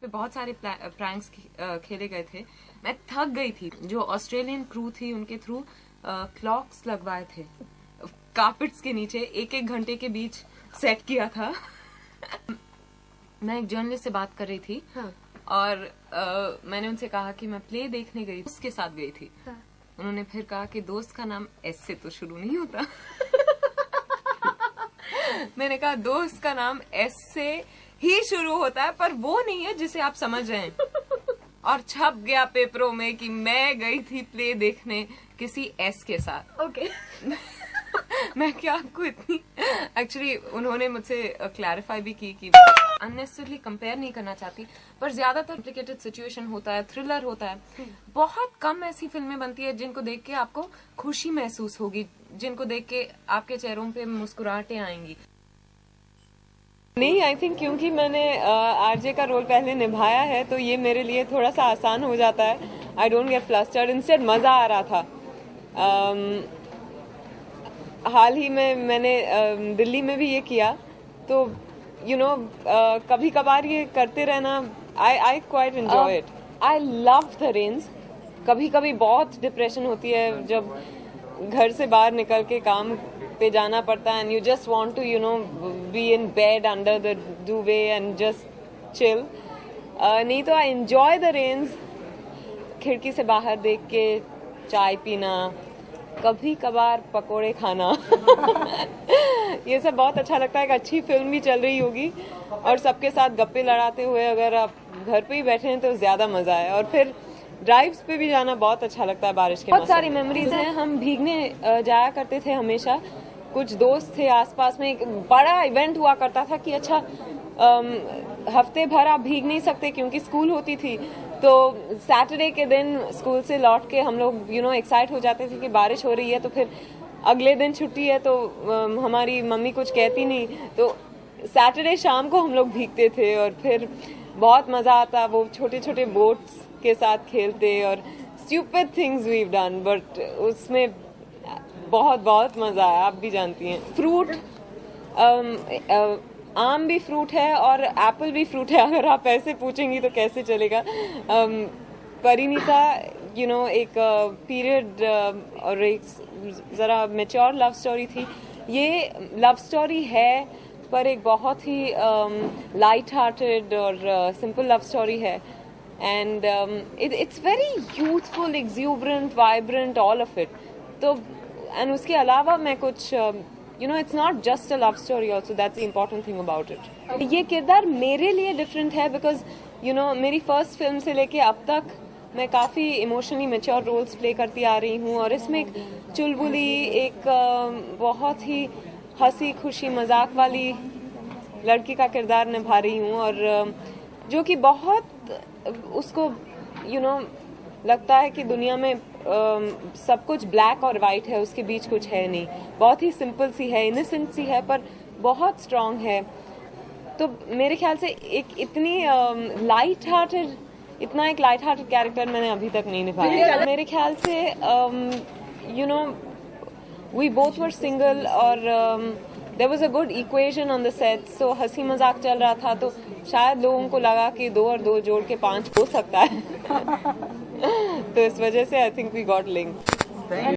पे बहुत सारे प्रैंक्स खेले गए थे। मैं थक गई थी। जो ऑस्ट्रेलियन क्रू थी उनके थ्रू क्लॉक्स लगवाए थे कार्पेट्स के नीचे, एक घंटे के बीच सेट किया था। मैं एक जर्नलिस्ट से बात कर रही थी। हाँ। और मैंने उनसे कहा कि मैं प्ले देखने गई, उसके साथ गई थी। हाँ। उन्होंने फिर कहा कि दोस्त का नाम एस से तो शुरू नहीं होता। मैंने कहा दोस्त का नाम एस से ही शुरू होता है, पर वो नहीं है जिसे आप समझ रहे हैं। और छप गया पेपरों में कि मैं गई थी प्ले देखने किसी एस के साथ। ओके। मैं क्या आपको इतनी एक्चुअली उन्होंने मुझसे क्लैरिफाई भी की कि अननेसेसरली कंपेयर नहीं करना चाहती, पर ज्यादातर कॉम्प्लिकेटेड सिचुएशन होता है, थ्रिलर होता है। बहुत कम ऐसी फिल्में बनती है जिनको देख के आपको खुशी महसूस होगी, जिनको देख के आपके चेहरों पे मुस्कुराहटें आएंगी। नहीं, आई थिंक क्योंकि मैंने आरजे का रोल पहले निभाया है तो ये मेरे लिए थोड़ा सा आसान हो जाता है। I don't get flustered, instead मजा आ रहा था। हाल ही में मैंने दिल्ली में भी ये किया, तो यू नो कभी कभार ये करते रहना, I quite enjoy it. I love the range. कभी कभी बहुत डिप्रेशन होती है जब घर से बाहर निकल के काम पे जाना पड़ता है, and you just want to be in bed under the duvet and just chill. नहीं तो आई एंजॉय द रेंज। खिड़की से बाहर देख के चाय पीना, कभी कभार पकोड़े खाना ये सब बहुत अच्छा लगता है। एक अच्छी फिल्म भी चल रही होगी और सबके साथ गप्पे लड़ाते हुए अगर आप घर पे ही बैठे हैं तो ज्यादा मजा है। और फिर ड्राइव्स पे भी जाना बहुत अच्छा लगता है बारिश के। बहुत सारी मेमोरीज हैं। हम भीगने जाया करते थे हमेशा। कुछ दोस्त थे आसपास में। एक बड़ा इवेंट हुआ करता था कि अच्छा हफ्ते भर आप भीग नहीं सकते क्योंकि स्कूल होती थी, तो सैटरडे के दिन स्कूल से लौट के हम लोग एक्साइट हो जाते थे कि बारिश हो रही है, तो फिर अगले दिन छुट्टी है तो हमारी मम्मी कुछ कहती नहीं, तो सैटरडे शाम को हम लोग भीगते थे और फिर बहुत मजा आता। वो छोटे छोटे बोट्स के साथ खेलते और stupid things we've done, but उसमें बहुत बहुत मजा आया। आप भी जानती हैं फ्रूट, आम भी फ्रूट है और एप्पल भी फ्रूट है। अगर आप ऐसे पूछेंगी तो कैसे चलेगा। परिणीता एक पीरियड और एक जरा मैच्योर लव स्टोरी थी। ये लव स्टोरी है पर एक बहुत ही लाइट हार्टेड और सिंपल लव स्टोरी है, and it's very youthful, exuberant, vibrant, all of it. तो एंड उसके अलावा मैं कुछ it's not just a love story also, that's the important thing about it. ये किरदार मेरे लिए डिफरेंट है बिकॉज मेरी फर्स्ट फिल्म से लेके अब तक मैं काफ़ी इमोशनली मैच्योर रोल्स प्ले करती आ रही हूँ, और इसमें एक चुलबुली, एक बहुत ही हंसी खुशी मजाक वाली लड़की का किरदार निभा रही हूँ, और जो कि बहुत उसको लगता है कि दुनिया में सब कुछ ब्लैक और वाइट है, उसके बीच कुछ है नहीं। बहुत ही सिंपल सी है, इनोसेंट सी है, पर बहुत स्ट्रांग है। तो मेरे ख्याल से एक इतनी लाइट हार्टेड कैरेक्टर मैंने अभी तक नहीं निभाया। मेरे ख्याल से वी बोथ वर सिंगल और there was a good equation on the set, so हंसी मजाक चल रहा था, तो शायद लोगों को लगा कि 2 और 2 जोड़ के 5 हो सकता है। तो इस वजह से I think we got linked.